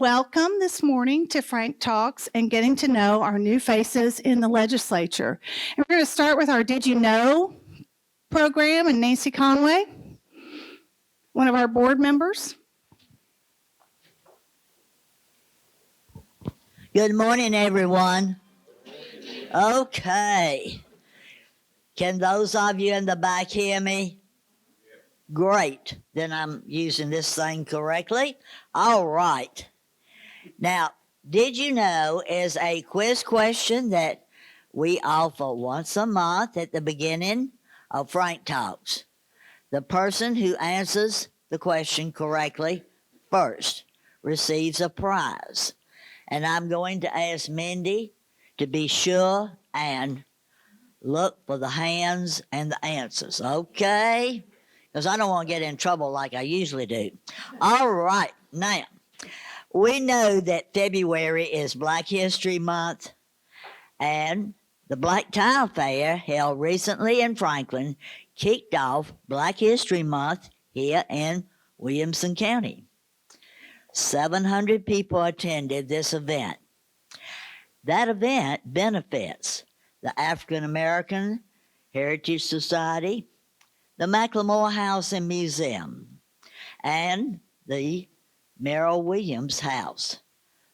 welcome this morning to Frank Talks and getting to know our new faces in the legislature. And we're going to start with our Did You Know program and Nancy Conway, one of our board members. Good morning, everyone. Okay. Can those of you in the back hear me? Great. Then I'm using this thing correctly. All right. Now, did you know is a quiz question that we offer once a month at the beginning of Frank Talks. The person who answers the question correctly first receives a prize. And I'm going to ask Mindy to be sure and look for the hands and the answers, okay? Because I don't want to get in trouble like I usually do. All right, now, we know that February is Black History Month, and the Black Tile Fair held recently in Franklin kicked off Black History Month here in Williamson County. 700 people attended this event. That event benefits the African American Heritage Society, the McLemore House and Museum, and the Merrill Williams House.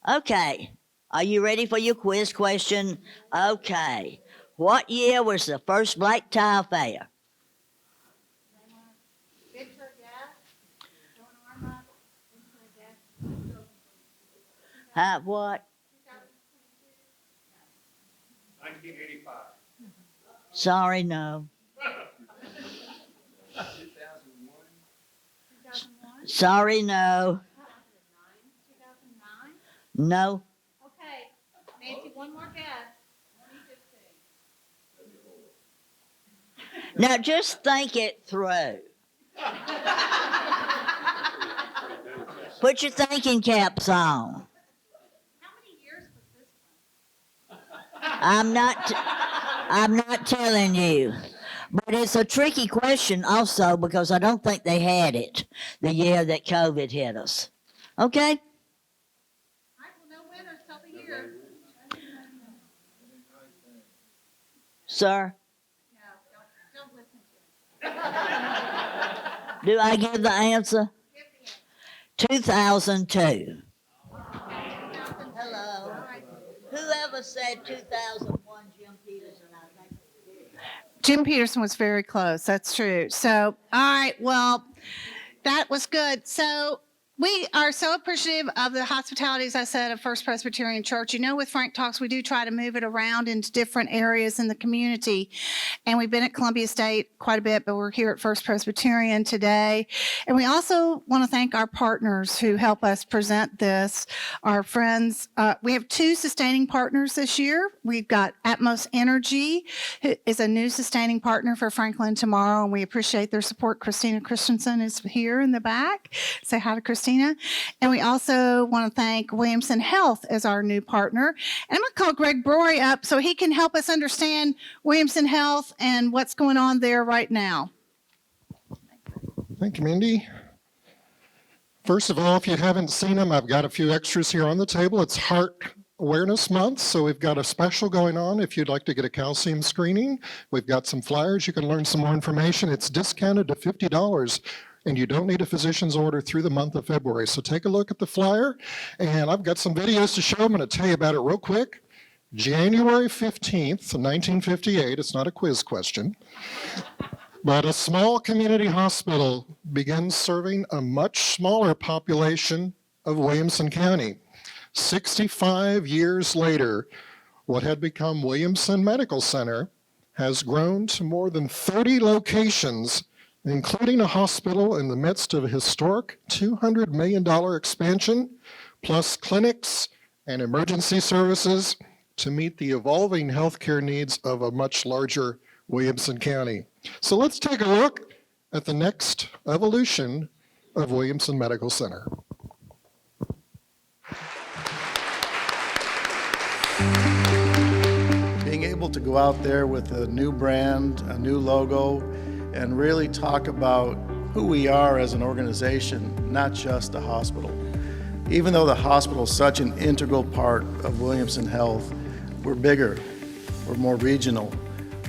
Okay, are you ready for your quiz question? Okay, what year was the first Black Tile Fair? What? 1985. Sorry, no. 2001? Sorry, no. 2009? No. Okay, Nancy, one more guess. Now just think it through. Put your thinking caps on. How many years was this one? I'm not telling you. But it's a tricky question also because I don't think they had it the year that COVID hit us. Okay? All right, well, no winners till the year. Sir, No, don't listen to it. do I give the answer? Give the answer. 2002. Hello. All right. Whoever said 2001, Jim Peterson, I think. Jim Peterson was very close. That's true. So, all right. Well, that was good. So, we are so appreciative of the hospitality, as I said, of First Presbyterian Church. You know, with Frank Talks, we do try to move it around into different areas in the community. And we've been at Columbia State quite a bit, but we're here at First Presbyterian today. And we also want to thank our partners who help us present this, our friends. We have 2 sustaining partners this year. We've got Atmos Energy, who is a new sustaining partner for Franklin Tomorrow, and we appreciate their support. Christina Christensen is here in the back. Say hi to Christina. And we also want to thank Williamson Health as our new partner. And I'm going to call Greg Broy up so he can help us understand Williamson Health and what's going on there right now. Thank you, Mindy. First of all, if you haven't seen them, I've got a few extras here on the table. It's Heart Awareness Month, so we've got a special going on if you'd like to get a calcium screening. We've got some flyers. You can learn some more information. It's discounted to $50. And you don't need a physician's order through the month of February. So take a look at the flyer, and I've got some videos to show. I'm going to tell you about it real quick. January 15th, 1958, it's not a quiz question, but a small community hospital begins serving a much smaller population of Williamson County. 65 years later, what had become Williamson Medical Center has grown to more than 30 locations, including a hospital in the midst of a historic $200 million expansion, plus clinics and emergency services to meet the evolving healthcare needs of a much larger Williamson County. So let's take a look at the next evolution of Williamson Medical Center. Being able to go out there with a new brand, a new logo, and really talk about who we are as an organization, not just a hospital. Even though the hospital is such an integral part of Williamson Health, we're bigger, we're more regional,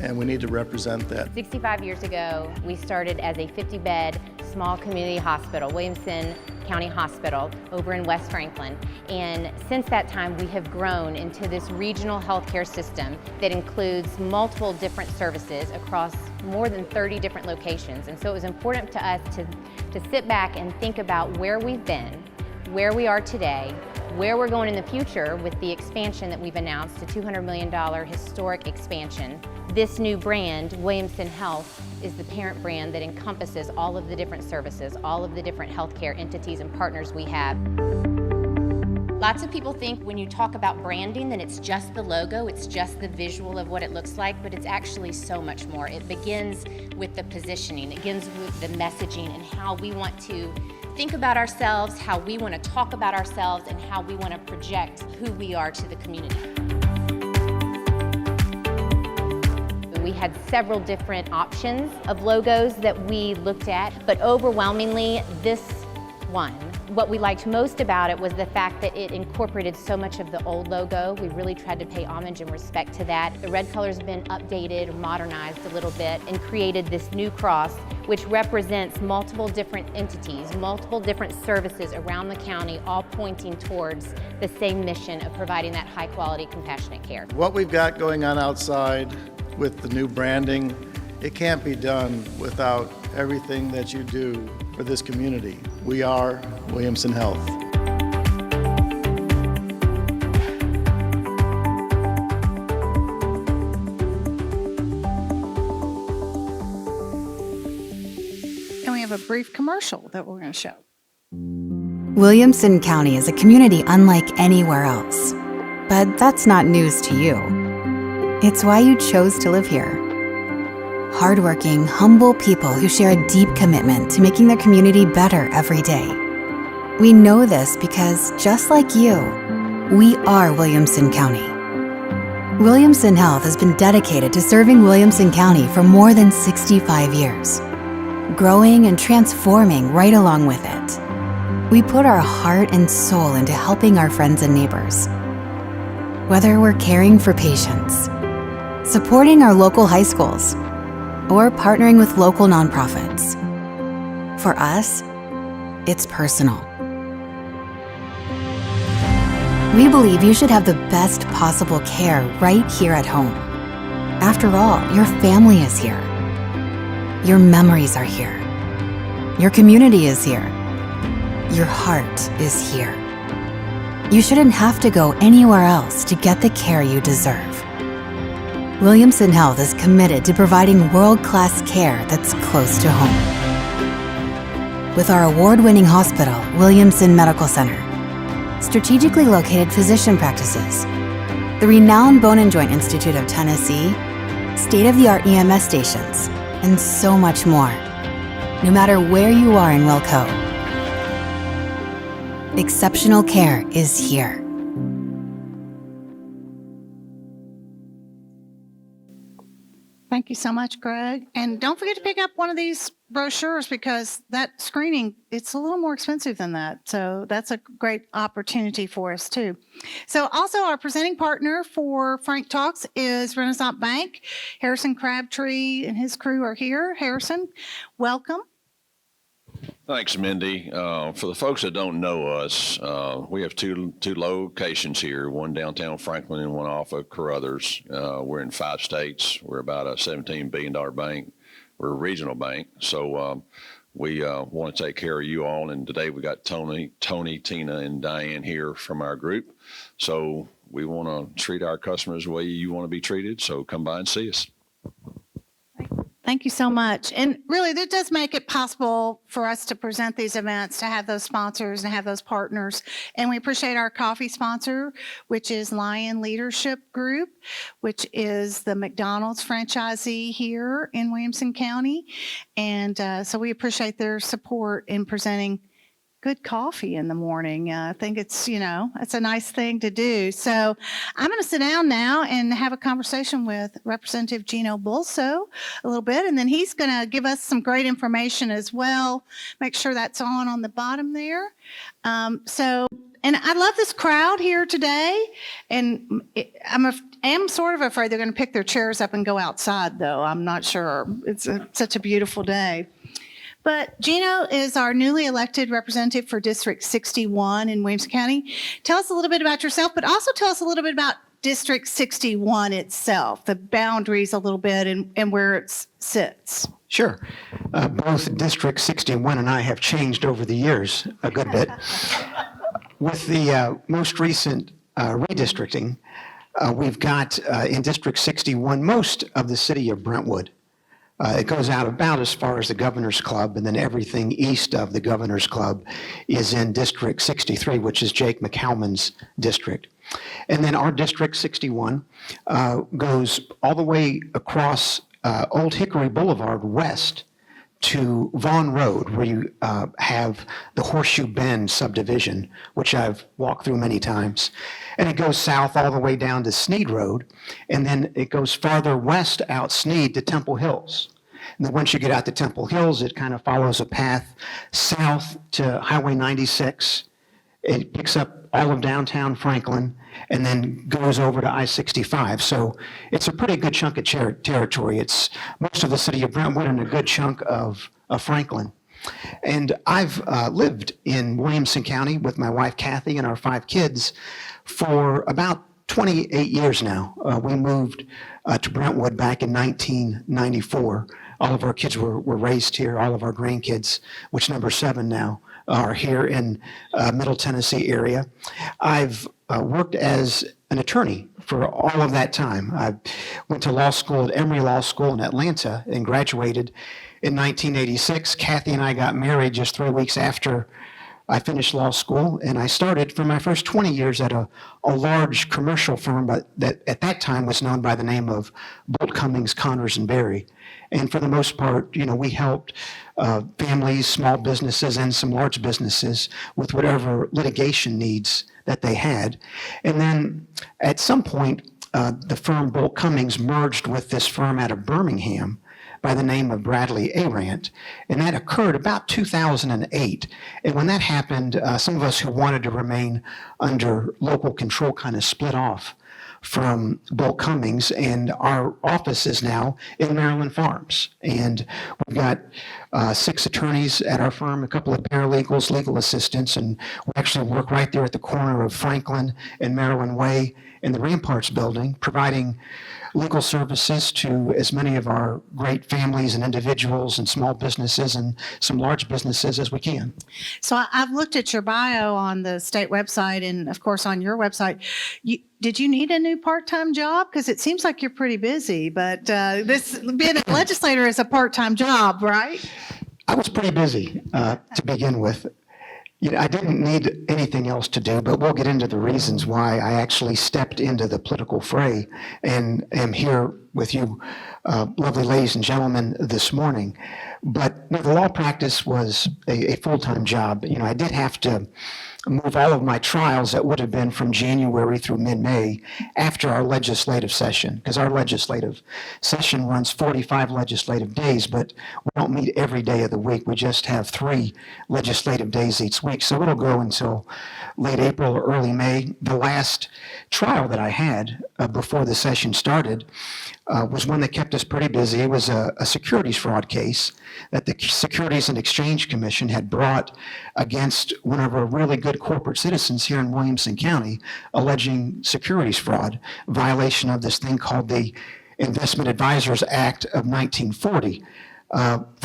and we need to represent that. 65 years ago, we started as a 50-bed small community hospital, Williamson County Hospital, over in West Franklin. And since that time, we have grown into this regional healthcare system that includes multiple different services across more than 30 different locations. And so it was important to us to sit back and think about where we've been, where we are today, where we're going in the future with the expansion that we've announced, a $200 million historic expansion. This new brand, Williamson Health, is the parent brand that encompasses all of the different services, all of the different healthcare entities and partners we have. Lots of people think when you talk about branding that it's just the logo, it's just the visual of what it looks like, but it's actually so much more. It begins with the positioning, it begins with the messaging and how we want to think about ourselves, how we want to talk about ourselves, and how we want to project who we are to the community. We had several different options of logos that we looked at, but overwhelmingly this one. What we liked most about it was the fact that it incorporated so much of the old logo. We really tried to pay homage and respect to that. The red color's been updated or modernized a little bit and created this new cross, which represents multiple different entities, multiple different services around the county, all pointing towards the same mission of providing that high quality, compassionate care. What we've got going on outside with the new branding, it can't be done without everything that you do for this community. We are Williamson Health. And we have a brief commercial that we're going to show. Williamson County is a community unlike anywhere else. But that's not news to you. It's why you chose to live here. Hardworking, humble people who share a deep commitment to making their community better every day. We know this because, just like you, we are Williamson County. Williamson Health has been dedicated to serving Williamson County for more than 65 years, growing and transforming right along with it. We put our heart and soul into helping our friends and neighbors. Whether we're caring for patients, supporting our local high schools, or partnering with local nonprofits. For us, it's personal. We believe you should have the best possible care right here at home. After all, your family is here. Your memories are here. Your community is here. Your heart is here. You shouldn't have to go anywhere else to get the care you deserve. Williamson Health is committed to providing world-class care that's close to home. With our award-winning hospital, Williamson Medical Center, strategically located physician practices, the renowned Bone and Joint Institute of Tennessee, state-of-the-art EMS stations, and so much more. No matter where you are in Wilco, exceptional care is here. Thank you so much, Greg. And don't forget to pick up one of these brochures because that screening, it's a little more expensive than that. So that's a great opportunity for us too. So also our presenting partner for Frank Talks is Renaissance Bank. Harrison Crabtree and his crew are here. Harrison, welcome. Thanks, Mindy. For the folks that don't know us, we have two locations here, one downtown Franklin and one off of Carruthers. We're in 5 states. We're about a $17 billion bank. We're a regional bank. So we want to take care of you all. And today we got Tony, Tina, and Diane here from our group. So we want to treat our customers the way you want to be treated. So come by and see us. Thank you so much. And really, that does make it possible for us to present these events, to have those sponsors and have those partners. And we appreciate our coffee sponsor, which is Lion Leadership Group, which is the McDonald's franchisee here in Williamson County. And so we appreciate their support in presenting good coffee in the morning. I think it's, it's a nice thing to do. So I'm going to sit down now and have a conversation with Representative Gino Bulso a little bit, and then he's going to give us some great information as well. Make sure that's on the bottom there. And I love this crowd here today, and I am sort of afraid they're going to pick their chairs up and go outside, though. I'm not sure. It's such a beautiful day. But Gino is our newly elected representative for District 61 in Williamson County. Tell us a little bit about yourself, but also tell us a little bit about District 61 itself, the boundaries a little bit and where it sits. Sure. Both District 61 and I have changed over the years a good bit. With the most recent redistricting, we've got in District 61 most of the city of Brentwood. It goes out about as far as the Governor's Club, and then everything east of the Governor's Club is in District 63, which is Jake McCalman's district. And then our District 61 goes all the way across Old Hickory Boulevard west to Vaughn Road, where you have the Horseshoe Bend subdivision, which I've walked through many times. And it goes south all the way down to Sneed Road, and then it goes farther west out Sneed to Temple Hills. And then once you get out to Temple Hills, it kind of follows a path south to Highway 96. It picks up all of downtown Franklin and then goes over to I-65. So it's a pretty good chunk of territory. It's most of the city of Brentwood and a good chunk of Franklin. And I've lived in Williamson County with my wife Kathy and our 5 kids for about 28 years now. We moved to Brentwood back in 1994. All of our kids were raised here. All of our grandkids, which number 7 now, are here in Middle Tennessee area. I've worked as an attorney for all of that time. I went to law school at Emory Law School in Atlanta and graduated in 1986. Kathy and I got married just 3 weeks after I finished law school, and I started for my first 20 years at a large commercial firm that at that time was known by the name of Bolt Cummings, Connors and Berry. And for the most part, we helped families, small businesses, and some large businesses with whatever litigation needs that they had. And then at some point, the firm Bolt Cummings merged with this firm out of Birmingham by the name of Bradley Arant, and that occurred about 2008. And when that happened, some of us who wanted to remain under local control kind of split off from Bolt Cummings, and our office is now in Maryland Farms. And we've got 6 attorneys at our firm, a couple of paralegals, legal assistants, and we actually work right there at the corner of Franklin and Maryland Way in the Ramparts building, providing legal services to as many of our great families and individuals and small businesses and some large businesses as we can. So I've looked at your bio on the state website and, of course, on your website. Did you need a new part-time job? Because it seems like you're pretty busy, but this being a legislator is a part-time job, right? I was pretty busy to begin with. I didn't need anything else to do, but we'll get into the reasons why I actually stepped into the political fray and am here with you, lovely ladies and gentlemen, this morning. But no, the law practice was a full-time job. I did have to move all of my trials that would have been from January through mid-May after our legislative session, because our legislative session runs 45 legislative days, but we don't meet every day of the week. We just have 3 legislative days each week. So it'll go until late April or early May. The last trial that I had before the session started was one that kept us pretty busy. It was a securities fraud case that the Securities and Exchange Commission had brought against one of our really good corporate citizens here in Williamson County, alleging securities fraud, violation of this thing called the Investment Advisors Act of 1940.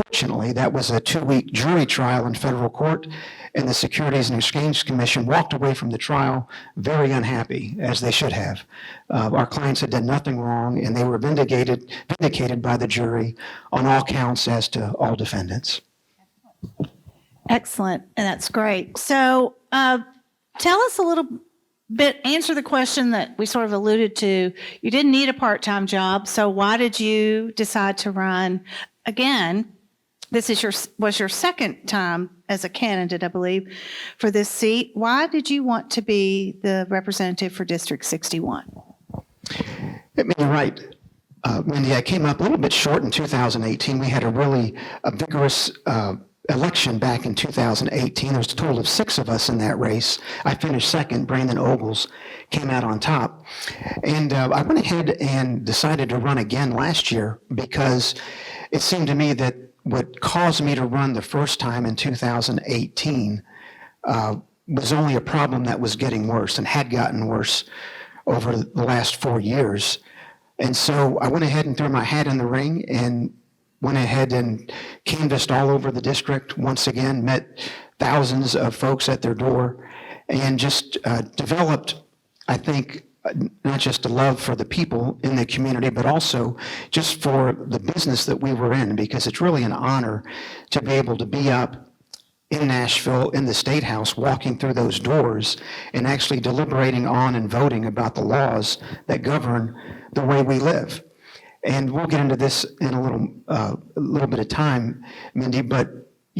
Fortunately, that was a 2-week jury trial in federal court, and the Securities and Exchange Commission walked away from the trial very unhappy, as they should have. Our clients had done nothing wrong, and they were vindicated by the jury on all counts as to all defendants. Excellent, and that's great. So tell us a little bit, answer the question that we sort of alluded to. You didn't need a part-time job, so why did you decide to run again? This was your second time as a candidate, I believe, for this seat. Why did you want to be the representative for District 61? You're right. Mindy, I came up a little bit short in 2018. We had a vigorous election back in 2018. There was a total of 6 of us in that race. I finished second. Brandon Ogles came out on top. And I went ahead and decided to run again last year because it seemed to me that what caused me to run the first time in 2018 was only a problem that was getting worse and had gotten worse over the last 4 years. And so I went ahead and threw my hat in the ring and went ahead and canvassed all over the district once again, met thousands of folks at their door, and just developed, I think, not just a love for the people in the community, but also just for the business that we were in, because it's really an honor to be able to be up in Nashville, in the State House, walking through those doors and actually deliberating on and voting about the laws that govern the way we live. And we'll get into this in a little bit of time, Mindy, but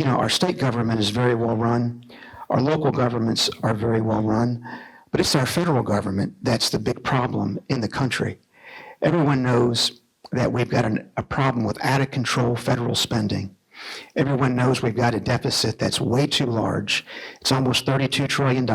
our state government is very well run. Our local governments are very well run, but it's our federal government that's the big problem in the country. Everyone knows that we've got a problem with out of control federal spending. Everyone knows we've got a deficit that's way too large. It's almost $32 trillion.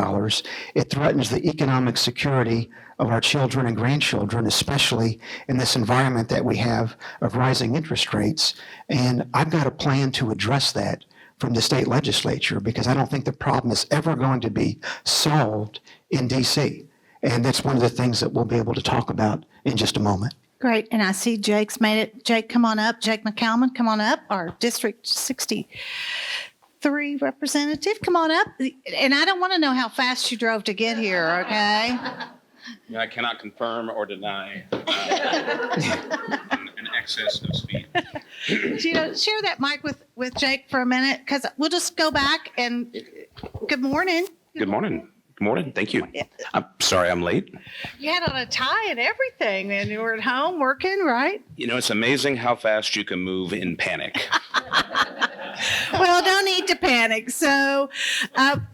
It threatens the economic security of our children and grandchildren, especially in this environment that we have of rising interest rates. And I've got a plan to address that from the state legislature, because I don't think the problem is ever going to be solved in DC. And that's one of the things that we'll be able to talk about in just a moment. Great. And I see Jake's made it. Jake, come on up. Jake McCalman, come on up. Our District 63 representative, come on up. And I don't want to know how fast you drove to get here, okay? I cannot confirm or deny an excess of speed. Share that mic with Jake for a minute, because we'll just go back and good morning. Good morning. Good morning. Thank you. I'm sorry I'm late. You had on a tie and everything, and you were at home working, right? It's amazing how fast you can move in panic. Well, no need to panic. So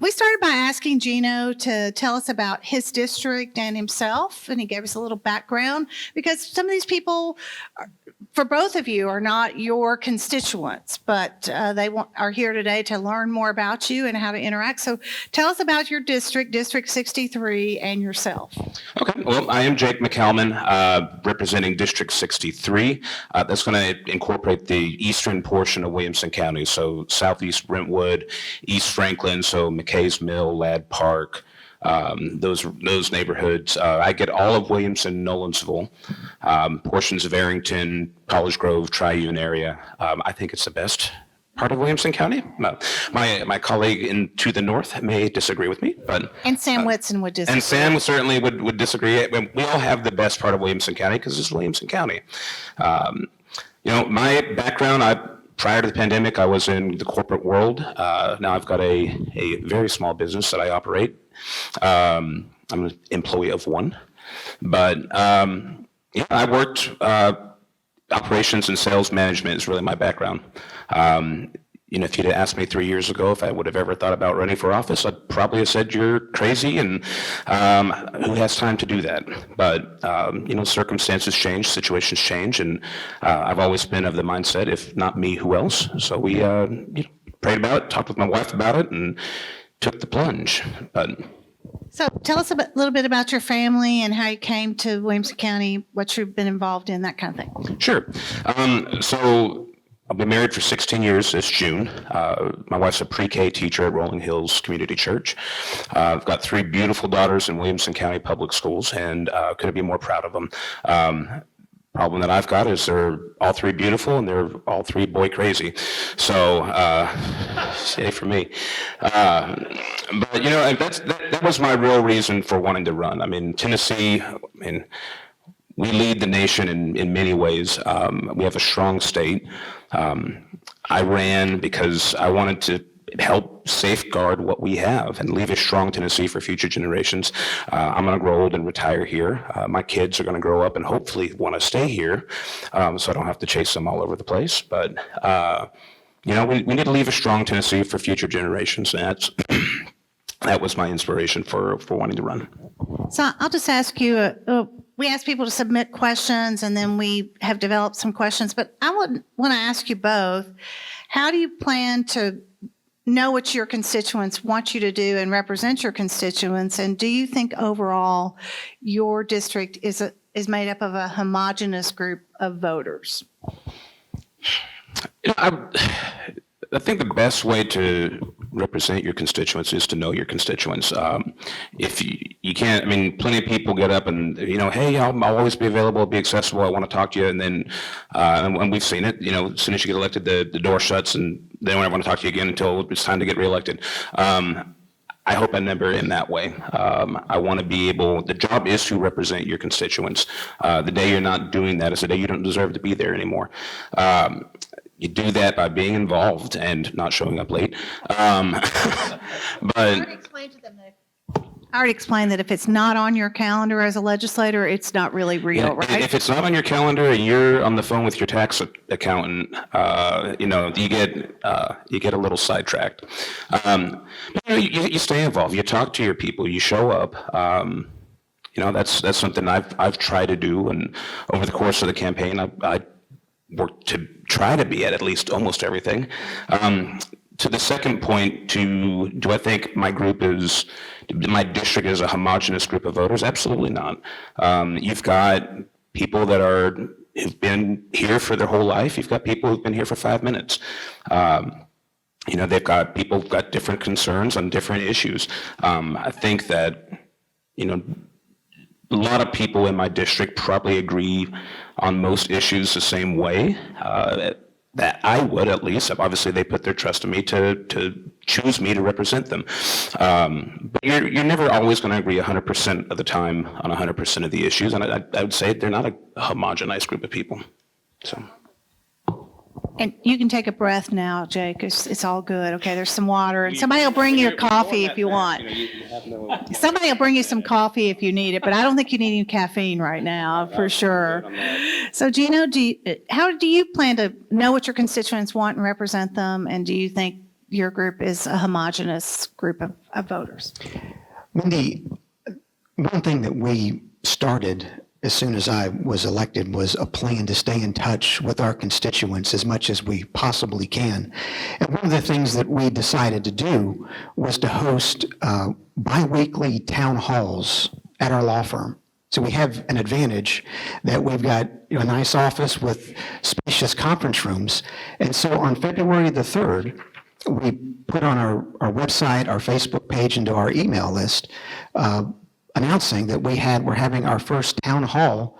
we started by asking Gino to tell us about his district and himself, and he gave us a little background, because some of these people, for both of you, are not your constituents, but they are here today to learn more about you and how to interact. So tell us about your district, District 63, and yourself. Okay. Well, I am Jake McCalman, representing District 63. That's going to incorporate the eastern portion of Williamson County, so southeast Brentwood, East Franklin, so McKay's Mill, Ladd Park, those neighborhoods. I get all of Williamson, Nolensville, portions of Arrington, College Grove, Triune area. I think it's the best part of Williamson County. My colleague to the north may disagree with me, but And Sam Whitson would disagree. and Sam certainly would disagree. We all have the best part of Williamson County because it's Williamson County. My background, prior to the pandemic, I was in the corporate world. Now I've got a very small business that I operate. I'm an employee of one, but I worked operations and sales management is really my background. If you'd asked me 3 years ago if I would have ever thought about running for office, I'd probably have said you're crazy, and who has time to do that? But circumstances change, situations change, and I've always been of the mindset, if not me, who else? So we prayed about it, talked with my wife about it, and took the plunge. So tell us a little bit about your family and how you came to Williamson County, what you've been involved in, that kind of thing. Sure. So I've been married for 16 years this June. My wife's a pre-K teacher at Rolling Hills Community Church. I've got 3 beautiful daughters in Williamson County Public Schools, and couldn't be more proud of them. Problem that I've got is they're all 3 beautiful, and they're all 3 boy crazy. So, yay for me. But that was my real reason for wanting to run. I mean, Tennessee, we lead the nation in many ways. We have a strong state. I ran because I wanted to help safeguard what we have and leave a strong Tennessee for future generations. I'm going to grow old and retire here. My kids are going to grow up and hopefully want to stay here, so I don't have to chase them all over the place. But we need to leave a strong Tennessee for future generations. And that was my inspiration for wanting to run. So I'll just ask you, we ask people to submit questions and then we have developed some questions, but I would want to ask you both, how do you plan to know what your constituents want you to do and represent your constituents? And do you think overall your district is made up of a homogeneous group of voters? I think the best way to represent your constituents is to know your constituents. If you can't, plenty of people get up and, hey, I'll always be available, be accessible, I want to talk to you. And then, and we've seen it, as soon as you get elected, the door shuts and they don't ever want to talk to you again until it's time to get reelected. I hope I never end that way. I want to be able, the job is to represent your constituents. The day you're not doing that is the day you don't deserve to be there anymore. You do that by being involved and not showing up late. I already explained that if it's not on your calendar as a legislator, it's not really real, right? If it's not on your calendar and you're on the phone with your tax accountant, you get a little sidetracked. But you stay involved. You talk to your people. You show up. That's something I've tried to do, and over the course of the campaign, I worked to try to be at least almost everything. To the second point, do I think my district is a homogenous group of voters? Absolutely not. You've got people who've been here for their whole life. You've got people who've been here for 5 minutes. They've got people who've got different concerns on different issues. I think that, a lot of people in my district probably agree on most issues the same way. That I would, at least. Obviously, they put their trust in me to choose me to represent them. But you're never always going to agree 100% of the time on 100% of the issues, and I would say they're not a homogenized group of people. So. And you can take a breath now, Jake. It's all good. Okay, there's some water, and somebody will bring you a coffee if you want. Somebody will bring you some coffee if you need it, but I don't think you need any caffeine right now, for sure. So, Gino, how do you plan to know what your constituents want and represent them? And do you think your group is a homogenous group of voters? Wendy, one thing that we started as soon as I was elected was a plan to stay in touch with our constituents as much as we possibly can. And one of the things that we decided to do was to host biweekly town halls at our law firm. So we have an advantage that we've got a nice office with spacious conference rooms. And so on February the 3rd, we put on our website, our Facebook page, and to our email list, announcing that we're having our first town hall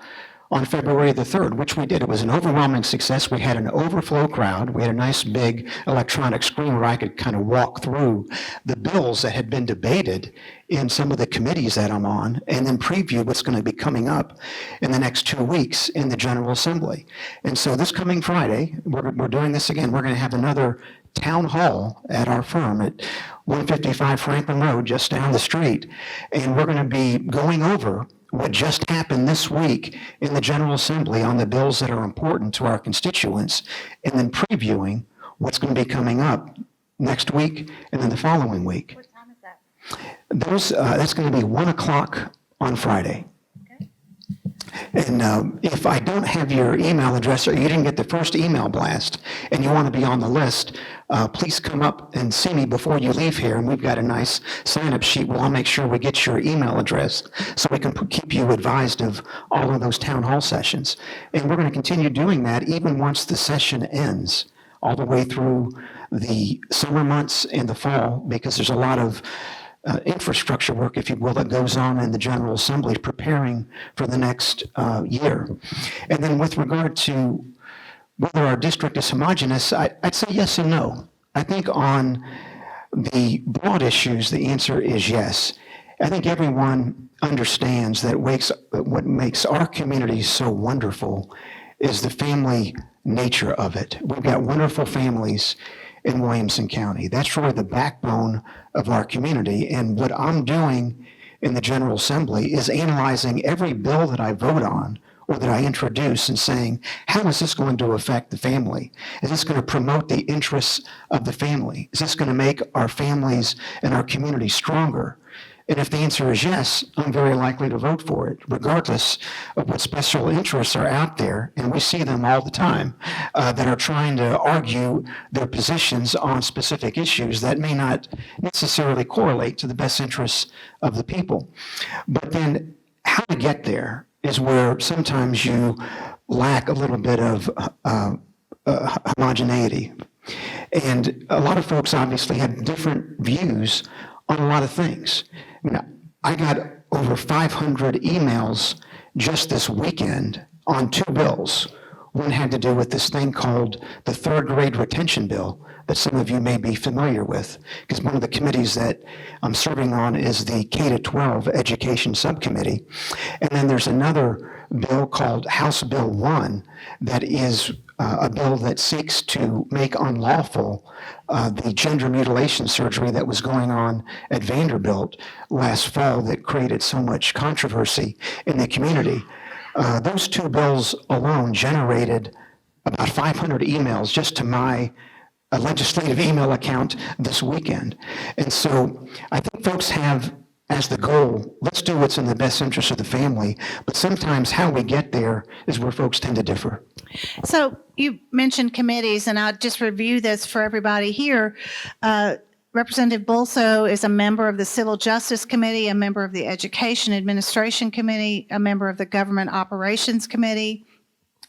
on February the 3rd, which we did. It was an overwhelming success. We had an overflow crowd. We had a nice big electronic screen where I could kind of walk through the bills that had been debated in some of the committees that I'm on, and then preview what's going to be coming up in the next 2 weeks in the General Assembly. And so this coming Friday, we're doing this again. We're going to have another town hall at our firm at 155 Franklin Road, just down the street. And we're going to be going over what just happened this week in the General Assembly on the bills that are important to our constituents, and then previewing what's going to be coming up next week and then the following week. What time is that? That's going to be 1 o'clock on Friday. And if I don't have your email address or you didn't get the first email blast and you want to be on the list, please come up and see me before you leave here. And we've got a nice sign-up sheet where I'll make sure we get your email address so we can keep you advised of all of those town hall sessions. And we're going to continue doing that even once the session ends, all the way through the summer months and the fall, because there's a lot of infrastructure work, if you will, that goes on in the General Assembly preparing for the next year. And then with regard to whether our district is homogeneous, I'd say yes and no. I think on the broad issues, the answer is yes. I think everyone understands that what makes our community so wonderful is the family nature of it. We've got wonderful families in Williamson County. That's really the backbone of our community. And what I'm doing in the General Assembly is analyzing every bill that I vote on or that I introduce and saying, how is this going to affect the family? Is this going to promote the interests of the family? Is this going to make our families and our community stronger? And if the answer is yes, I'm very likely to vote for it, regardless of what special interests are out there, and we see them all the time, that are trying to argue their positions on specific issues that may not necessarily correlate to the best interests of the people. But then how to get there is where sometimes you lack a little bit of homogeneity. And a lot of folks obviously have different views on a lot of things. I mean, I got over 500 emails just this weekend on 2 bills. One had to do with this thing called the third grade retention bill that some of you may be familiar with, because one of the committees that I'm serving on is the K-12 Education Subcommittee. And then there's another bill called House Bill 1 that is a bill that seeks to make unlawful the gender mutilation surgery that was going on at Vanderbilt last fall that created so much controversy in the community. Those 2 bills alone generated about 500 emails just to my legislative email account this weekend. And so I think folks have as the goal, let's do what's in the best interest of the family, but sometimes how we get there is where folks tend to differ. So you mentioned committees, and I'll just review this for everybody here. Representative Bulso is a member of the Civil Justice Committee, a member of the Education Administration Committee, a member of the Government Operations Committee,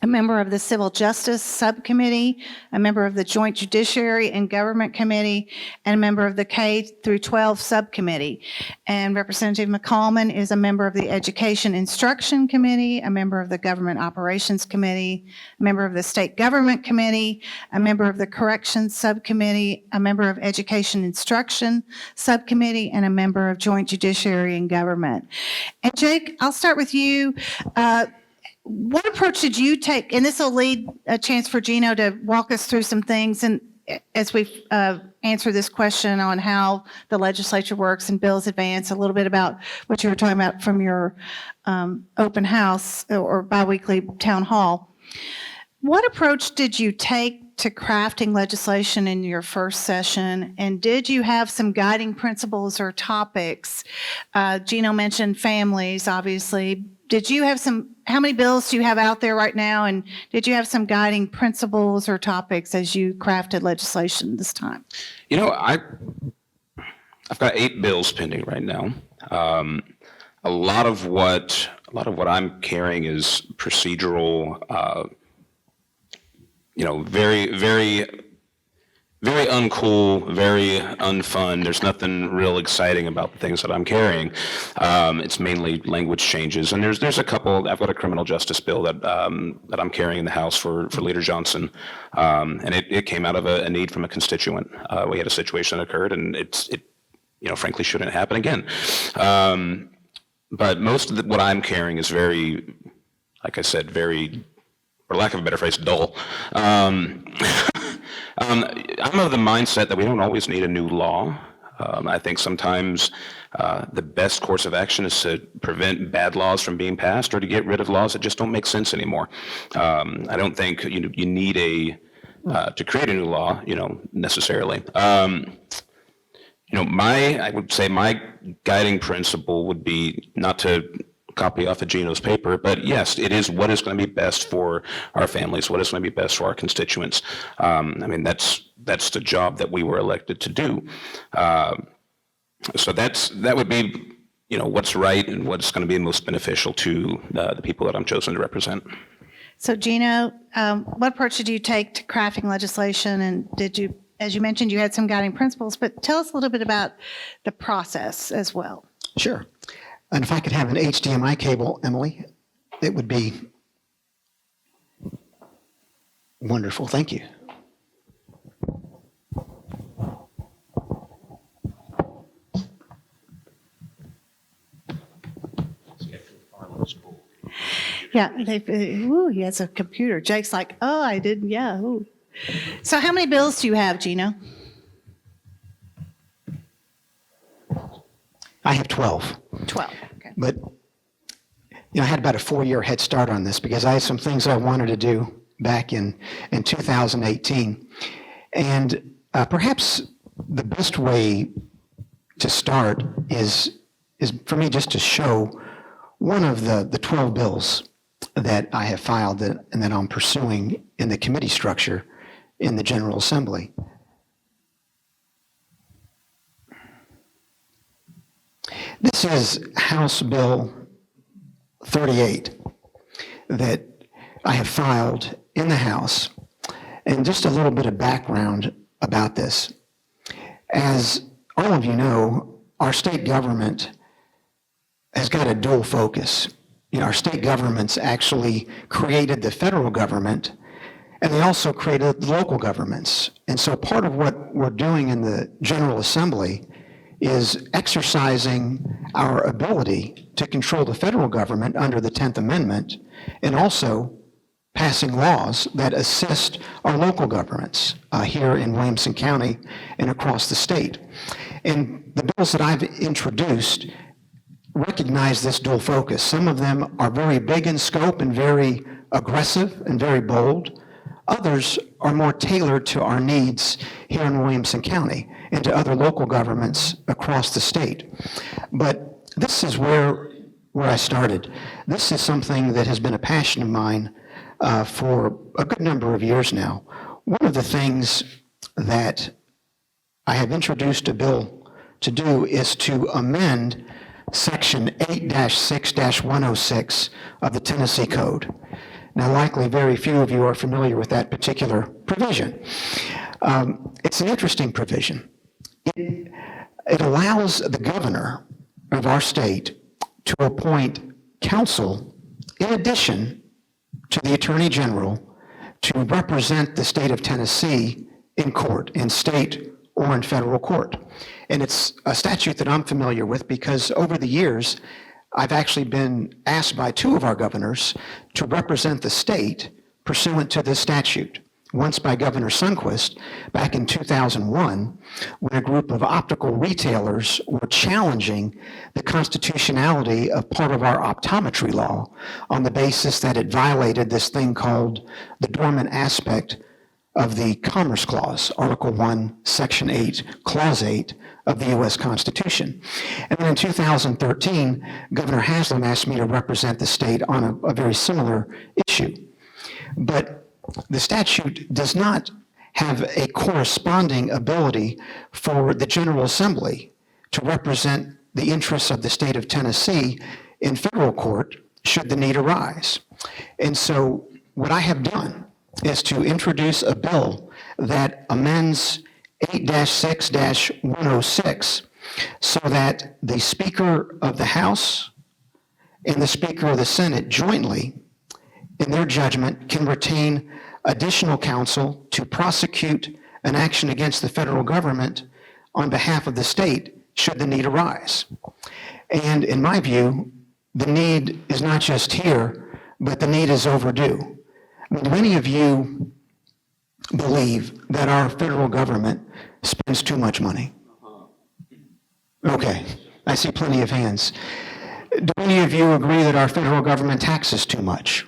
a member of the Civil Justice Subcommittee, a member of the Joint Judiciary and Government Committee, and a member of the K-12 Subcommittee. And Representative McCallman is a member of the Education Instruction Committee, a member of the Government Operations Committee, a member of the State Government Committee, a member of the Corrections Subcommittee, a member of Education Instruction Subcommittee, and a member of Joint Judiciary and Government. And Jake, I'll start with you. What approach did you take? And this will lead a chance for Gino to walk us through some things, and as we answer this question on how the legislature works and bills advance, a little bit about what you were talking about from your open house or biweekly town hall. What approach did you take to crafting legislation in your first session, and did you have some guiding principles or topics? Gino mentioned families, obviously. Did you have how many bills do you have out there right now, and did you have some guiding principles or topics as you crafted legislation this time? You know, I've got 8 bills pending right now. A lot of what I'm carrying is procedural, very, very, very uncool, very unfun. There's nothing real exciting about the things that I'm carrying. It's mainly language changes, and there's a couple. I've got a criminal justice bill that I'm carrying in the House for Leader Johnson, and it came out of a need from a constituent. We had a situation that occurred, and it frankly shouldn't happen again. But most of what I'm carrying is very, like I said, very, for lack of a better phrase, dull. I'm of the mindset that we don't always need a new law. I think sometimes the best course of action is to prevent bad laws from being passed or to get rid of laws that just don't make sense anymore. I don't think you need to create a new law, necessarily. I would say my guiding principle would be not to copy off of Gino's paper, but yes, it is what is going to be best for our families, what is going to be best for our constituents. That's the job that we were elected to do. So that would be, what's right and what's going to be most beneficial to the people that I'm chosen to represent. So Gino, what approach did you take to crafting legislation, and did you, as you mentioned, you had some guiding principles, but tell us a little bit about the process as well. Sure. And if I could have an HDMI cable, Emily, it would be wonderful. Thank you. Yeah, he has a computer. Jake's like, oh, I didn't, yeah. Ooh. So how many bills do you have, Gino? I have 12. 12, okay. But I had about a 4-year head start on this because I had some things I wanted to do back in 2018. And perhaps the best way to start is for me just to show one of the 12 bills that I have filed and that I'm pursuing in the committee structure in the General Assembly. This is House Bill 38 that I have filed in the House. And just a little bit of background about this. As all of you know, our state government has got a dual focus. Our state governments actually created the federal government, and they also created local governments. And so part of what we're doing in the General Assembly is exercising our ability to control the federal government under the 10th Amendment, and also passing laws that assist our local governments here in Williamson County and across the state. And the bills that I've introduced recognize this dual focus. Some of them are very big in scope and very aggressive and very bold. Others are more tailored to our needs here in Williamson County and to other local governments across the state. But this is where I started. This is something that has been a passion of mine for a good number of years now. One of the things that I have introduced a bill to do is to amend Section 8-6-106 of the Tennessee Code. Now, likely very few of you are familiar with that particular provision. It's an interesting provision. It allows the governor of our state to appoint counsel in addition to the Attorney General to represent the state of Tennessee in court, in state or in federal court. And it's a statute that I'm familiar with because over the years, I've actually been asked by 2 of our governors to represent the state pursuant to this statute. Once by Governor Sundquist back in 2001, when a group of optical retailers were challenging the constitutionality of part of our optometry law on the basis that it violated this thing called the dormant aspect of the Commerce Clause, Article 1, Section 8, Clause 8 of the U.S. Constitution. And then in 2013, Governor Haslam asked me to represent the state on a very similar issue. But the statute does not have a corresponding ability for the General Assembly to represent the interests of the state of Tennessee in federal court should the need arise. And so what I have done is to introduce a bill that amends 8-6-106 so that the Speaker of the House and the Speaker of the Senate jointly, in their judgment, can retain additional counsel to prosecute an action against the federal government on behalf of the state should the need arise. And in my view, the need is not just here, but the need is overdue. I mean, do any of you believe that our federal government spends too much money? Okay, I see plenty of hands. Do any of you agree that our federal government taxes too much?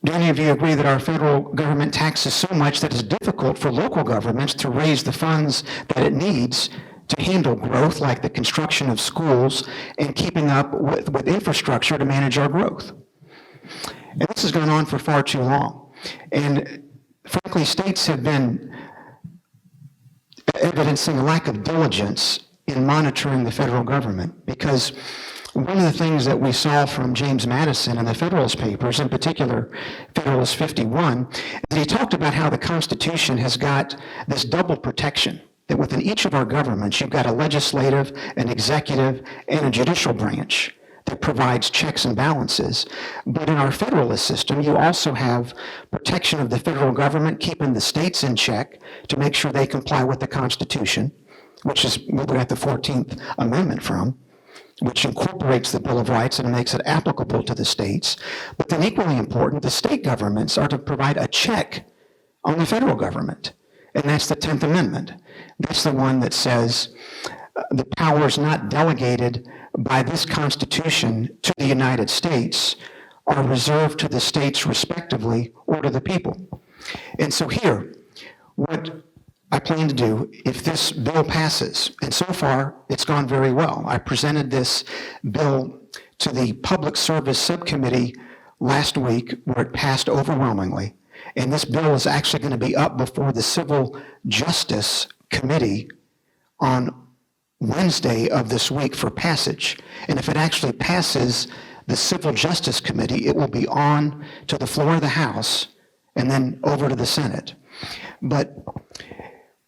Do any of you agree that our federal government taxes so much that it's difficult for local governments to raise the funds that it needs to handle growth like the construction of schools and keeping up with infrastructure to manage our growth? And this has gone on for far too long. And frankly, states have been evidencing a lack of diligence in monitoring the federal government, because one of the things that we saw from James Madison in the Federalist Papers, in particular Federalist 51, is that he talked about how the Constitution has got this double protection, that within each of our governments, you've got a legislative, an executive, and a judicial branch that provides checks and balances. But in our federalist system, you also have protection of the federal government, keeping the states in check to make sure they comply with the Constitution, which is where we got the 14th Amendment from, which incorporates the Bill of Rights and makes it applicable to the states. But then equally important, the state governments are to provide a check on the federal government. And that's the 10th Amendment. That's the one that says the powers not delegated by this Constitution to the United States are reserved to the states respectively or to the people. And so here, what I plan to do, if this bill passes, and so far it's gone very well. I presented this bill to the Public Service Subcommittee last week where it passed overwhelmingly. And this bill is actually going to be up before the Civil Justice Committee on Wednesday of this week for passage. And if it actually passes the Civil Justice Committee, it will be on to the floor of the House and then over to the Senate. But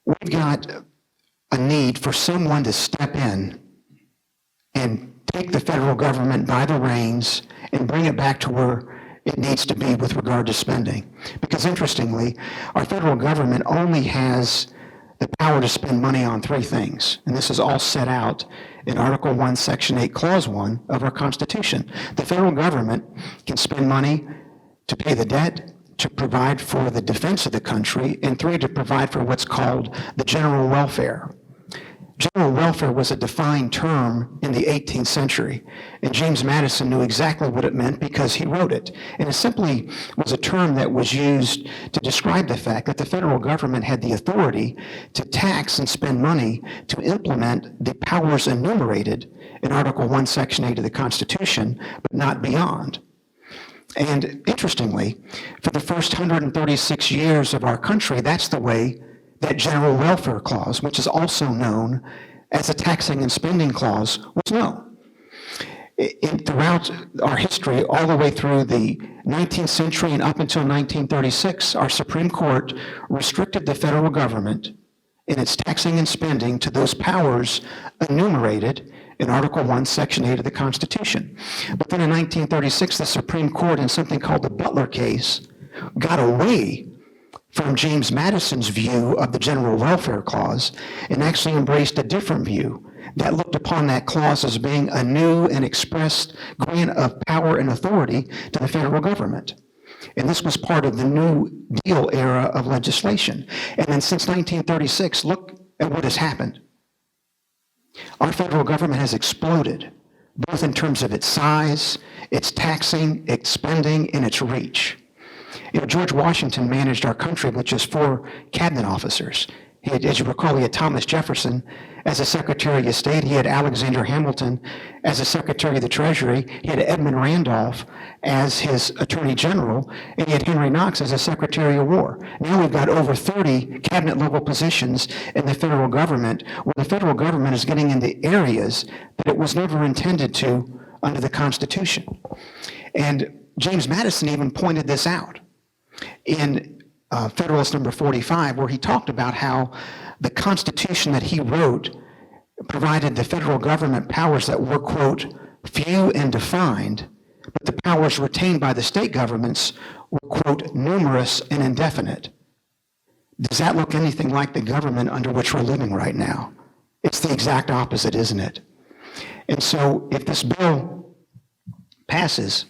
we've got a need for someone to step in and take the federal government by the reins and bring it back to where it needs to be with regard to spending. Because interestingly, our federal government only has the power to spend money on three things. And this is all set out in Article 1, Section 8, Clause 1 of our Constitution. The federal government can spend money to pay the debt, to provide for the defense of the country, and three, to provide for what's called the general welfare. General welfare was a defined term in the 18th century, and James Madison knew exactly what it meant because he wrote it. And it simply was a term that was used to describe the fact that the federal government had the authority to tax and spend money to implement the powers enumerated in Article 1, Section 8 of the Constitution, but not beyond. And interestingly, for the first 136 years of our country, that's the way that general welfare clause, which is also known as a taxing and spending clause, was known. Throughout our history, all the way through the 19th century and up until 1936, our Supreme Court restricted the federal government in its taxing and spending to those powers enumerated in Article 1, Section 8 of the Constitution. But then in 1936, the Supreme Court, in something called the Butler case, got away from James Madison's view of the general welfare clause and actually embraced a different view that looked upon that clause as being a new and expressed grant of power and authority to the federal government. And this was part of the New Deal era of legislation. And then since 1936, look at what has happened. Our federal government has exploded, both in terms of its size, its taxing, its spending, and its reach. George Washington managed our country with just 4 cabinet officers. He had, as you recall, he had Thomas Jefferson as a Secretary of State. He had Alexander Hamilton as a Secretary of the Treasury. He had Edmund Randolph as his Attorney General, and he had Henry Knox as a Secretary of War. Now we've got over 30 cabinet-level positions in the federal government, where the federal government is getting into areas that it was never intended to under the Constitution. And James Madison even pointed this out in Federalist number 45, where he talked about how the Constitution that he wrote provided the federal government powers that were, quote, few and defined, but the powers retained by the state governments were, quote, numerous and indefinite. Does that look anything like the government under which we're living right now? It's the exact opposite, isn't it? And so if this bill passes,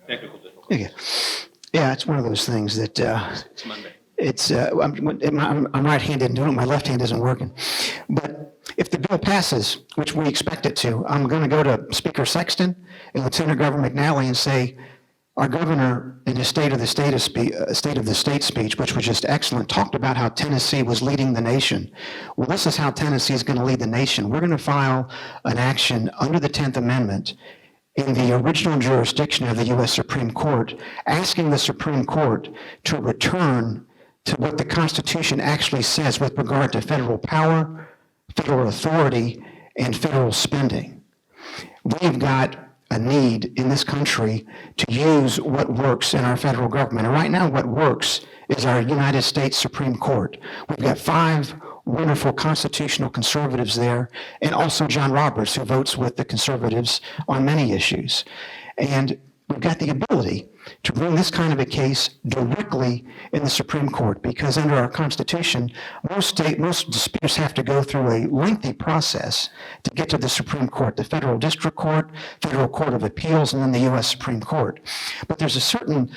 Technical difficulties. yeah, it's one of those things that It's Monday. I'm right-handed and doing it, my left hand isn't working. But if the bill passes, which we expect it to, I'm going to go to Speaker Sexton and Lieutenant Governor McNally and say, our governor in his State of the State speech, which was just excellent, talked about how Tennessee was leading the nation. Well, this is how Tennessee is going to lead the nation. We're going to file an action under the 10th Amendment in the original jurisdiction of the U.S. Supreme Court, asking the Supreme Court to return to what the Constitution actually says with regard to federal power, federal authority, and federal spending. We've got a need in this country to use what works in our federal government. And right now what works is our United States Supreme Court. We've got 5 wonderful constitutional conservatives there, and also John Roberts, who votes with the conservatives on many issues. And we've got the ability to bring this kind of a case directly in the Supreme Court, because under our Constitution, most disputes have to go through a lengthy process to get to the Supreme Court, the Federal District Court, Federal Court of Appeals, and then the U.S. Supreme Court. But there's a certain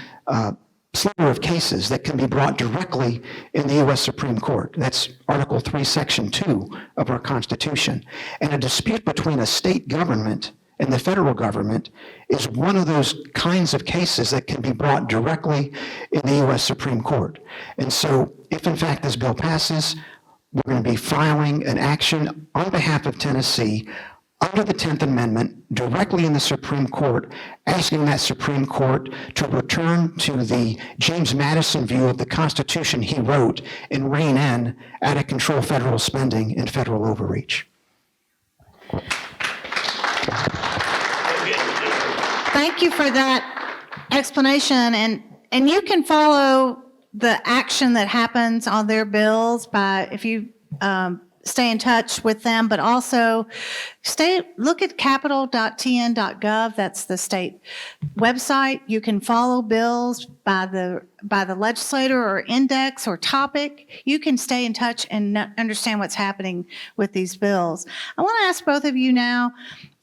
sliver of cases that can be brought directly in the U.S. Supreme Court. That's Article 3, Section 2 of our Constitution. And a dispute between a state government and the federal government is one of those kinds of cases that can be brought directly in the U.S. Supreme Court. And so if in fact this bill passes, we're going to be filing an action on behalf of Tennessee under the 10th Amendment directly in the Supreme Court, asking that Supreme Court to return to the James Madison view of the Constitution he wrote and rein in out-of-control federal spending and federal overreach. Thank you for that explanation. And you can follow the action that happens on their bills by, if you stay in touch with them, but also look at capital.tn.gov. That's the state website. You can follow bills by the legislator or index or topic. You can stay in touch and understand what's happening with these bills. I want to ask both of you now,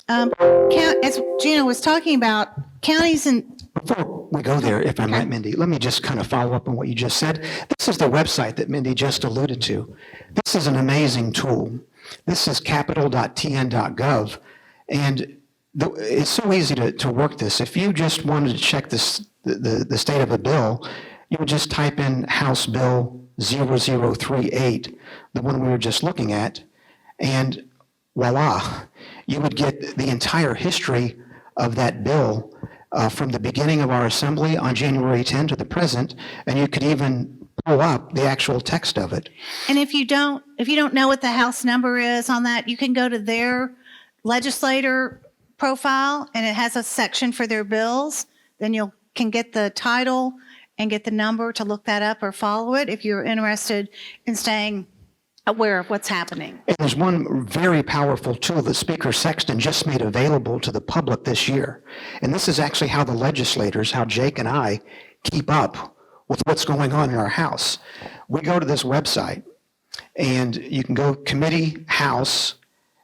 as Gina was talking about, counties and... Before we go there, if I might, Mindy, let me just kind of follow up on what you just said. This is the website that Mindy just alluded to. This is an amazing tool. This is capital.tn.gov, and it's so easy to work this. If you just wanted to check the state of a bill, you would just type in House Bill 0038, the one we were just looking at, and voila, you would get the entire history of that bill from the beginning of our assembly on January 10 to the present, and you could even pull up the actual text of it. And if you don't know what the House number is on that, you can go to their legislator profile, and it has a section for their bills. Then you can get the title and get the number to look that up or follow it if you're interested in staying aware of what's happening. And there's one very powerful tool that Speaker Sexton just made available to the public this year. And this is actually how the legislators, how Jake and I keep up with what's going on in our House. We go to this website, and you can go Committee, House,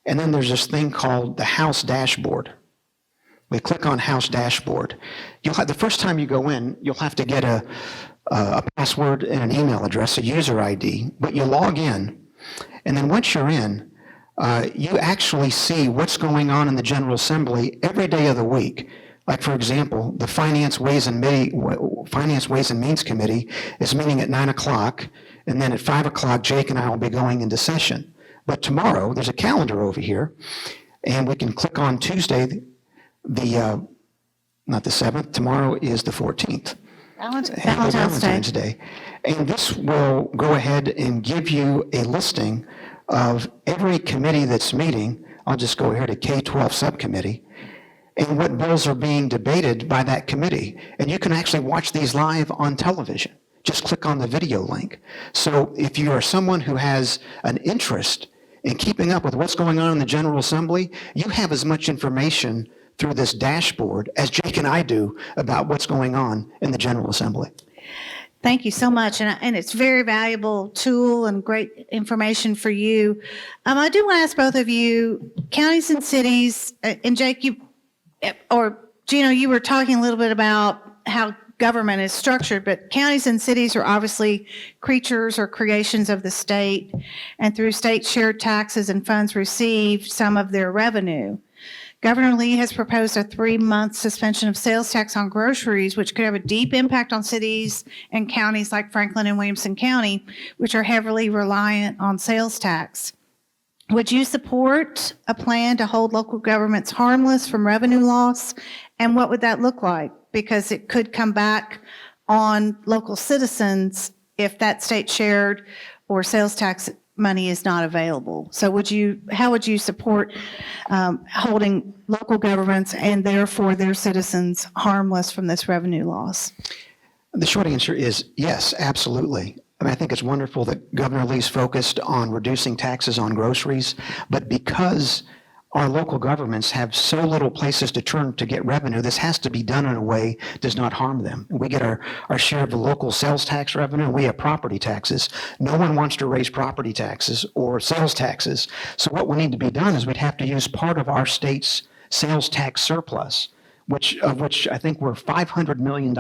and then there's this thing called the House Dashboard. We click on House Dashboard. The first time you go in, you'll have to get a password and an email address, a user ID, but you log in. And then once you're in, you actually see what's going on in the General Assembly every day of the week. Like, for example, the Finance Ways and Means Committee is meeting at 9 o'clock, and then at 5 o'clock, Jake and I will be going into session. But tomorrow, there's a calendar over here, and we can click on Tuesday, not the 7th, tomorrow is the 14th. Valentine's Day. And this will go ahead and give you a listing of every committee that's meeting. I'll just go here to K-12 subcommittee, and what bills are being debated by that committee. And you can actually watch these live on television. Just click on the video link. So if you are someone who has an interest in keeping up with what's going on in the General Assembly, you have as much information through this dashboard as Jake and I do about what's going on in the General Assembly. Thank you so much. And it's a very valuable tool and great information for you. I do want to ask both of you, counties and cities, and Jake, or Gino, you were talking a little bit about how government is structured, but counties and cities are obviously creatures or creations of the state, and through state shared taxes and funds received some of their revenue. Governor Lee has proposed a 3-month suspension of sales tax on groceries, which could have a deep impact on cities and counties like Franklin and Williamson County, which are heavily reliant on sales tax. Would you support a plan to hold local governments harmless from revenue loss? And what would that look like? Because it could come back on local citizens if that state shared or sales tax money is not available. So how would you support holding local governments and therefore their citizens harmless from this revenue loss? The short answer is yes, absolutely. I mean, I think it's wonderful that Governor Lee's focused on reducing taxes on groceries, but because our local governments have so little places to turn to get revenue, this has to be done in a way that does not harm them. We get our share of the local sales tax revenue, and we have property taxes. No one wants to raise property taxes or sales taxes. So what would need to be done is we'd have to use part of our state's sales tax surplus, which I think we're $500 million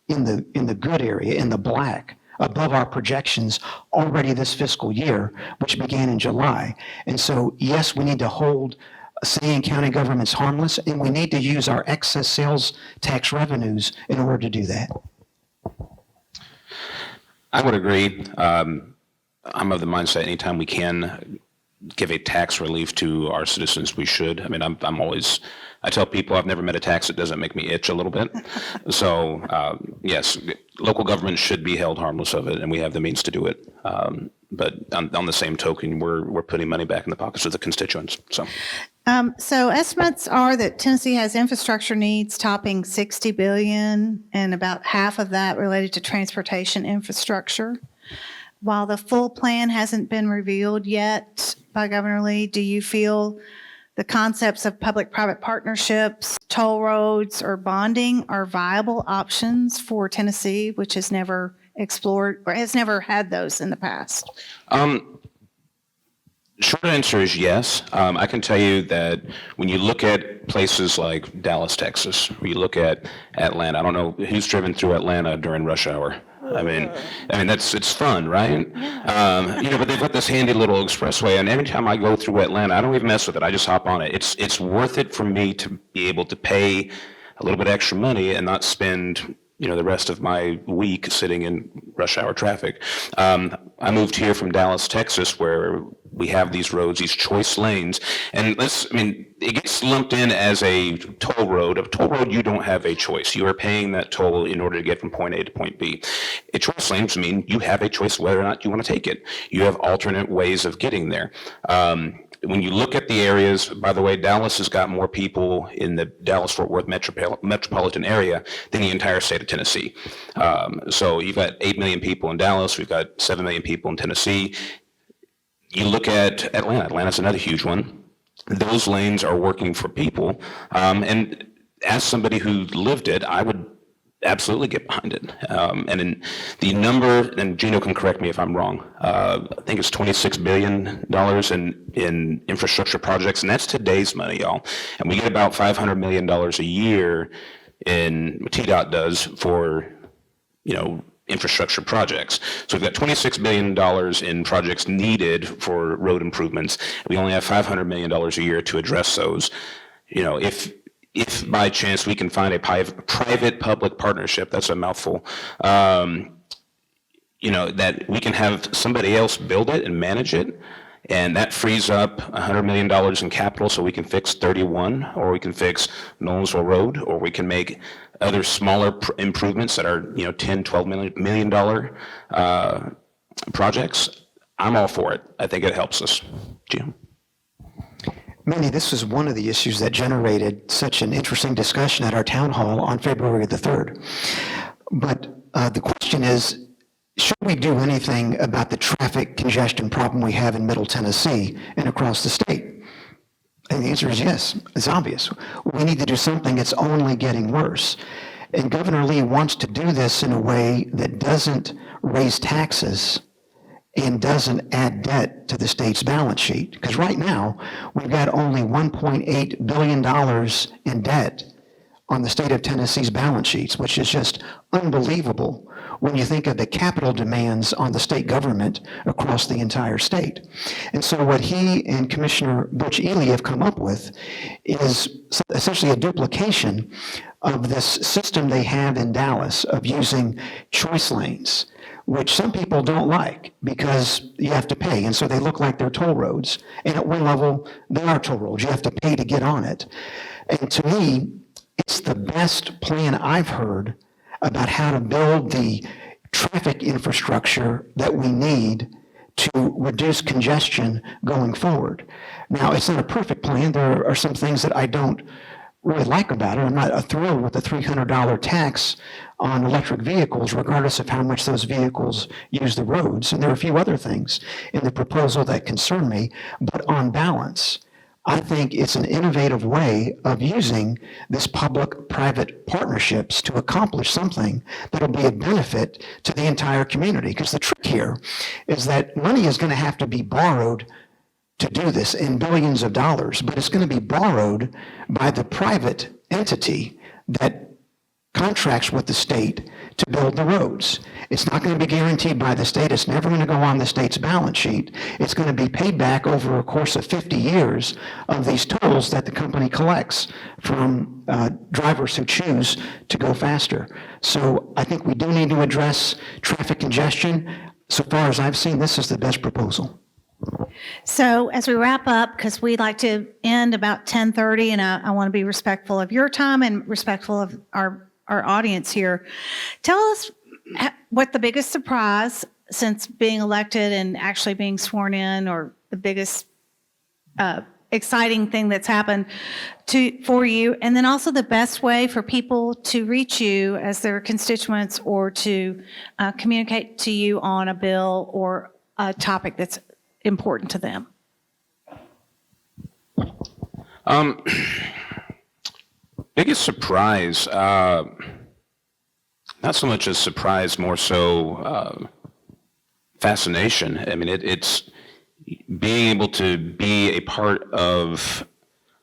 in the good area, in the black, above our projections already this fiscal year, which began in July. And so, yes, we need to hold city and county governments harmless, and we need to use our excess sales tax revenues in order to do that. I would agree. I'm of the mindset anytime we can give a tax relief to our citizens, we should. I mean, I tell people I've never met a tax that doesn't make me itch a little bit. So, yes, local government should be held harmless of it, and we have the means to do it. But on the same token, we're putting money back in the pockets of the constituents. So estimates are that Tennessee has infrastructure needs topping $60 billion, and about half of that related to transportation infrastructure. While the full plan hasn't been revealed yet by Governor Lee, do you feel the concepts of public-private partnerships, toll roads, or bonding are viable options for Tennessee, which has never explored or has never had those in the past? Short answer is yes. I can tell you that when you look at places like Dallas, Texas, or you look at Atlanta, I don't know who's driven through Atlanta during rush hour. I mean, it's fun, right? But they've got this handy little expressway, and every time I go through Atlanta, I don't even mess with it. I just hop on it. It's worth it for me to be able to pay a little bit extra money and not spend the rest of my week sitting in rush hour traffic. I moved here from Dallas, Texas, where we have these roads, these choice lanes, and it gets lumped in as a toll road. A toll road, you don't have a choice. You are paying that toll in order to get from point A to point B. A choice lanes mean you have a choice whether or not you want to take it. You have alternate ways of getting there. When you look at the areas, by the way, Dallas has got more people in the Dallas-Fort Worth metropolitan area than the entire state of Tennessee. So you've got 8 million people in Dallas. We've got 7 million people in Tennessee. You look at Atlanta. Atlanta's another huge one. Those lanes are working for people. And as somebody who lived it, I would absolutely get behind it. And in the number, and Gino can correct me if I'm wrong, I think it's $26 billion in infrastructure projects, and that's today's money, y'all. And we get about $500 million a year in TDOT does for, infrastructure projects. So we've got $26 billion in projects needed for road improvements. We only have $500 million a year to address those. If by chance we can find a private-public partnership, that's a mouthful, that we can have somebody else build it and manage it, and that frees up $100 million in capital so we can fix 31, or we can fix Nolensville Road, or we can make other smaller improvements that are, $10, $12 million projects. I'm all for it. I think it helps us. Jim? Mindy, this was one of the issues that generated such an interesting discussion at our town hall on February the 3rd. But the question is, should we do anything about the traffic congestion problem we have in Middle Tennessee and across the state? And the answer is yes. It's obvious. We need to do something. It's only getting worse. And Governor Lee wants to do this in a way that doesn't raise taxes and doesn't add debt to the state's balance sheet. Because right now, we've got only $1.8 billion in debt on the state of Tennessee's balance sheets, which is just unbelievable when you think of the capital demands on the state government across the entire state. And so what he and Commissioner Butch Ely have come up with is essentially a duplication of this system they have in Dallas of using choice lanes, which some people don't like because you have to pay. And so they look like they're toll roads. And at one level, they are toll roads. You have to pay to get on it. And to me, it's the best plan I've heard about how to build the traffic infrastructure that we need to reduce congestion going forward. Now, it's not a perfect plan. There are some things that I don't really like about it. I'm not thrilled with the $300 tax on electric vehicles, regardless of how much those vehicles use the roads. And there are a few other things in the proposal that concern me, but on balance, I think it's an innovative way of using this public-private partnerships to accomplish something that'll be a benefit to the entire community. Because the trick here is that money is going to have to be borrowed to do this in billions of dollars, but it's going to be borrowed by the private entity that contracts with the state to build the roads. It's not going to be guaranteed by the state. It's never going to go on the state's balance sheet. It's going to be paid back over a course of 50 years of these tolls that the company collects from drivers who choose to go faster. So I think we do need to address traffic congestion. So far as I've seen, this is the best proposal. So as we wrap up, because we like to end about 10:30, and I want to be respectful of your time and respectful of our audience here, tell us what the biggest surprise since being elected and actually being sworn in, or the biggest exciting thing that's happened for you, and then also the best way for people to reach you as their constituents or to communicate to you on a bill or a topic that's important to them. Biggest surprise, not so much a surprise, more so fascination. I mean, it's being able to be a part of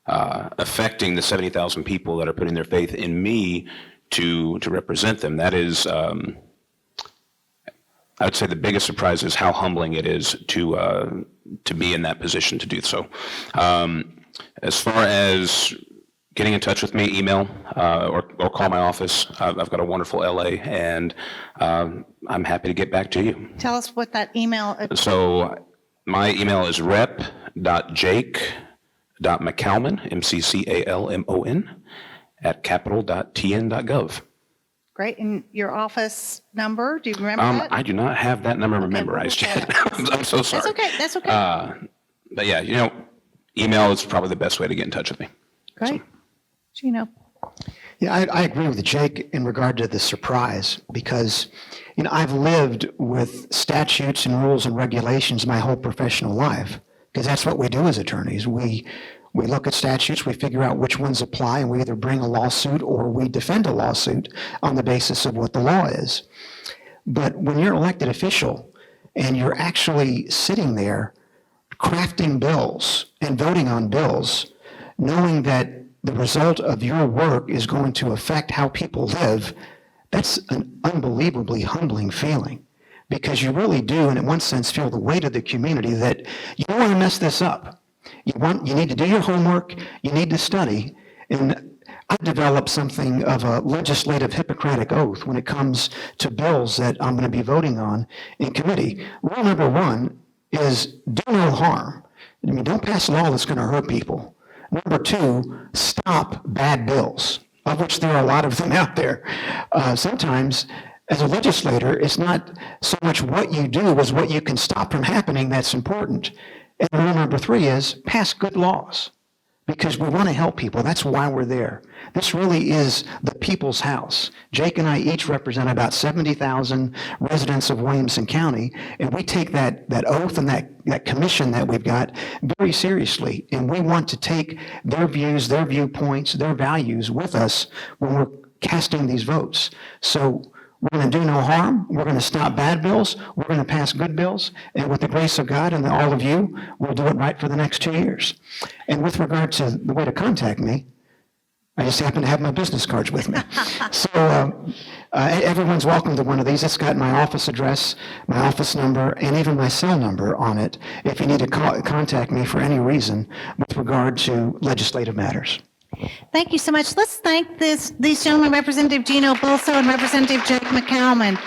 affecting the 70,000 people that are putting their faith in me to represent them. That is, I would say the biggest surprise is how humbling it is to be in that position to do so. As far as getting in touch with me, email or call my office. I've got a wonderful LA, and I'm happy to get back to you. Tell us what that email. So my email is rep.jake.mccalmon, MCCALMON, @capital.tn.gov. Great. And your office number, do you remember that? I do not have that number memorized yet. I'm so sorry. That's okay. That's okay. But yeah, email is probably the best way to get in touch with me. Great. Gino. Yeah, I agree with Jake in regard to the surprise, because I've lived with statutes and rules and regulations my whole professional life, because that's what we do as attorneys. We look at statutes, we figure out which ones apply, and we either bring a lawsuit or we defend a lawsuit on the basis of what the law is. But when you're an elected official and you're actually sitting there crafting bills and voting on bills, knowing that the result of your work is going to affect how people live, that's an unbelievably humbling feeling, because you really do, and in one sense, feel the weight of the community that you don't want to mess this up. You need to do your homework, you need to study, and I've developed something of a legislative Hippocratic oath when it comes to bills that I'm going to be voting on in committee. Rule number one is do no harm. I mean, don't pass a law that's going to hurt people. Number two, stop bad bills, of which there are a lot of them out there. Sometimes, as a legislator, it's not so much what you do as what you can stop from happening that's important. And rule number three is pass good laws, because we want to help people. That's why we're there. This really is the people's house. Jake and I each represent about 70,000 residents of Williamson County, and we take that oath and that commission that we've got very seriously. And we want to take their views, their viewpoints, their values with us when we're casting these votes. So we're going to do no harm. We're going to stop bad bills. We're going to pass good bills. And with the grace of God and all of you, we'll do it right for the next 2 years. And with regard to the way to contact me, I just happen to have my business cards with me. So everyone's welcome to one of these. It's got my office address, my office number, and even my cell number on it if you need to contact me for any reason with regard to legislative matters. Thank you so much. Let's thank these gentlemen, Representative Gino Bulso and Representative Jake McCalmon.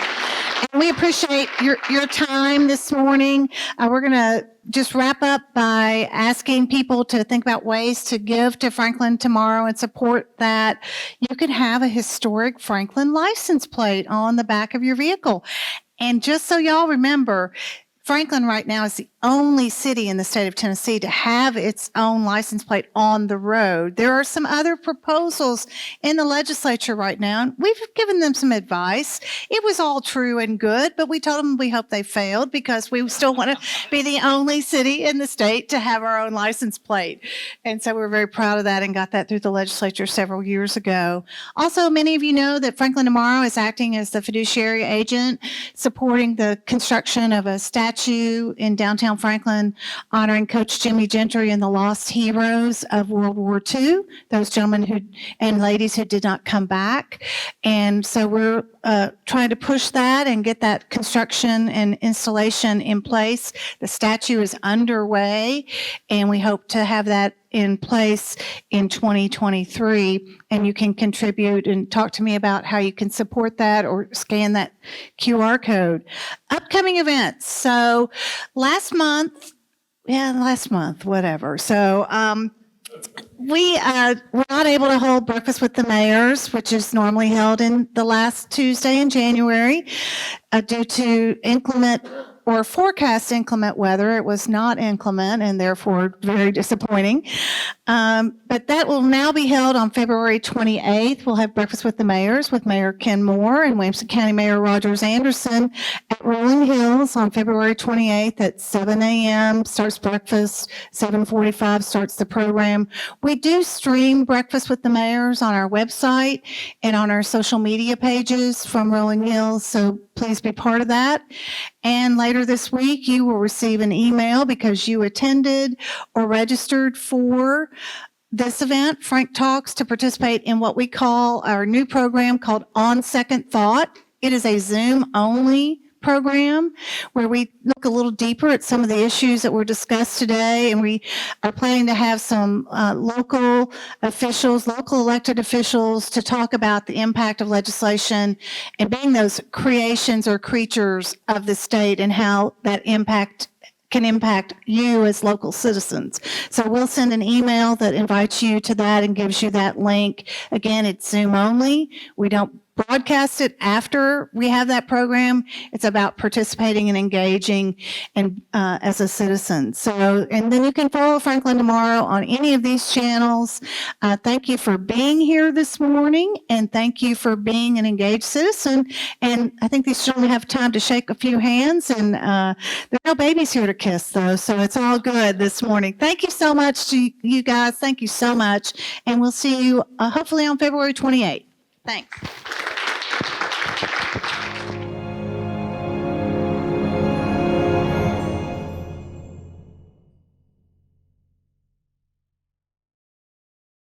And we appreciate your time this morning. We're going to just wrap up by asking people to think about ways to give to Franklin tomorrow and support that. You could have a historic Franklin license plate on the back of your vehicle. And just so y'all remember, Franklin right now is the only city in the state of Tennessee to have its own license plate on the road. There are some other proposals in the legislature right now, and we've given them some advice. It was all true and good, but we told them we hope they failed because we still want to be the only city in the state to have our own license plate. And so we're very proud of that and got that through the legislature several years ago. Also, many of you know that Franklin Tomorrow is acting as the fiduciary agent, supporting the construction of a statue in downtown Franklin honoring Coach Jimmy Gentry and the lost heroes of World War II, those gentlemen and ladies who did not come back. And so we're trying to push that and get that construction and installation in place. The statue is underway, and we hope to have that in place in 2023. And you can contribute and talk to me about how you can support that or scan that QR code. Upcoming events. So last month, whatever. So we were not able to hold Breakfast with the Mayors, which is normally held in the last Tuesday in January, due to inclement or forecast inclement weather. It was not inclement and therefore very disappointing. But that will now be held on February 28th. We'll have Breakfast with the Mayors with Mayor Ken Moore and Williamson County Mayor Rogers Anderson at Rolling Hills on February 28th at 7 a.m. Starts breakfast, 7:45 starts the program. We do stream Breakfast with the Mayors on our website and on our social media pages from Rolling Hills, so please be part of that. And later this week, you will receive an email because you attended or registered for this event, Frank Talks, to participate in what we call our new program called On Second Thought. It is a Zoom-only program where we look a little deeper at some of the issues that were discussed today, and we are planning to have some local elected officials to talk about the impact of legislation and being those creations or creatures of the state and how that can impact you as local citizens. So we'll send an email that invites you to that and gives you that link. Again, it's Zoom only. We don't broadcast it after we have that program. It's about participating and engaging and as a citizen. So, and then you can follow Franklin Tomorrow on any of these channels. Thank you for being here this morning, and thank you for being an engaged citizen. And I think these children have time to shake a few hands, and there are no babies here to kiss, though, so it's all good this morning. Thank you so much to you guys. Thank you so much, and we'll see you hopefully on February 28th. Thanks.